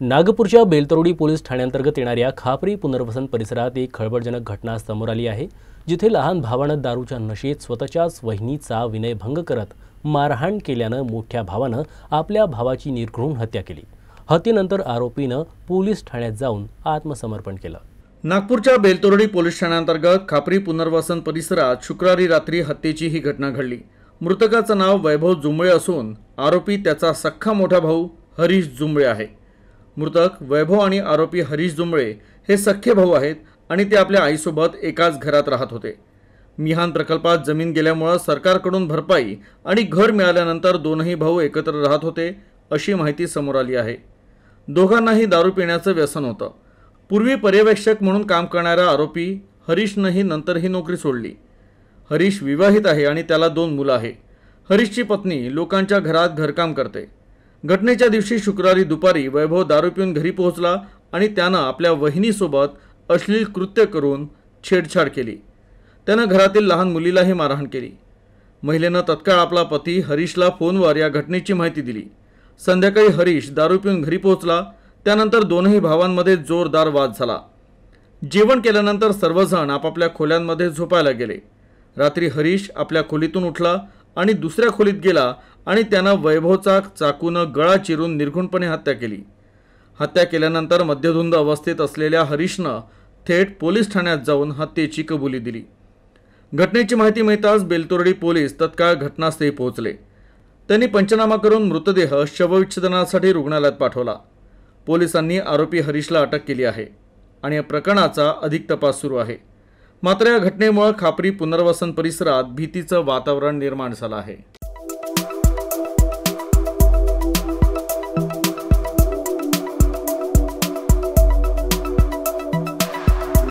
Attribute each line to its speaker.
Speaker 1: नागपूरच्या बेलतरोडी पोलीस ठाण्याअंतर्गत येणाऱ्या खापरी पुनर्वसन परिसरात एक खळबळजनक घटना समोर आली आहे, जिथे लहान भावानं दारूच्या नशेत स्वतःच्याच वहिनीचा विनयभंग करत मारहाण केल्यानं मोठ्या भावानं आपल्या भावाची निर्घृण हत्या केली। हत्येनंतर आरोपीनं पोलीस ठाण्यात जाऊन आत्मसमर्पण केलं।
Speaker 2: नागपूरच्या बेलतरोडी पोलीस ठाण्याअंतर्गत खापरी पुनर्वसन परिसरात शुक्रवारी रात्री हत्येची ही घटना घडली। मृतकाचं नाव वैभव जुंबळे असून आरोपी त्याचा सख्खा मोठा भाऊ हरीश जुंबळे आहे। मृतक वैभव आणि आरोपी हरीश जुंबळे हे सख्खे भाऊ आहेत आणि ते आपल्या आईसोबत एकाच घरात राहत होते। मिहान प्रकल्पात जमीन गेल्यामुळे सरकारकडून भरपाई आणि घर मिळाल्यानंतर दोनही भाऊ एकत्र राहत होते अशी माहिती समोर आली आहे। दोघांनाही दारू पिण्याचं व्यसन होतं। पूर्वी पर्यवेक्षक म्हणून काम करणारा आरोपी हरीशनेही नंतर ही नोकरी सोडली। हरीश विवाहित आहे आणि त्याला 2 मुलं आहे। हरीशची पत्नी लोकांच्या घरात घरकाम करते। घटनेच्या दिवशी शुक्रवारी दुपारी वैभव दारू पिऊन घरी पोहोचला आणि त्यानं आपल्या वहिनीसोबत अश्लील कृत्य करून छेडछाड केली। त्यानं घरातील लहान मुलीलाही मारहाण केली। महिलेनं तत्काळ आपला पती हरीशला फोनवर या घटनेची माहिती दिली। संध्याकाळी हरीश दारू पिऊन घरी पोहोचला। त्यानंतर दोनही भावांमध्ये जोरदार वाद झाला। जेवण केल्यानंतर सर्वजण आपापल्या खोल्यांमध्ये झोपायला गेले। रात्री हरीश आपल्या खोलीतून उठला आणि दुसऱ्या खोलीत गेला आणि त्यानं वैभवचा चाकूनं गळा चिरून निर्घृणपणे हत्या केली। हत्या केल्यानंतर मद्यधुंद अवस्थेत असलेल्या हरीशनं थेट पोलीस ठाण्यात जाऊन हत्येची कबुली दिली। घटनेची माहिती मिळताच बेलतरोडी पोलीस तत्काळ घटनास्थळी पोहोचले। त्यांनी पंचनामा करून मृतदेह शवविच्छेदनासाठी रुग्णालयात पाठवला। पोलिसांनी आरोपी हरीशला अटक केली आहे आणि या प्रकरणाचा अधिक तपास सुरू आहे। मात्र या घटनेमुळे खापरी पुनर्वसन परिसरात भीतीचं वातावरण निर्माण झालं आहे।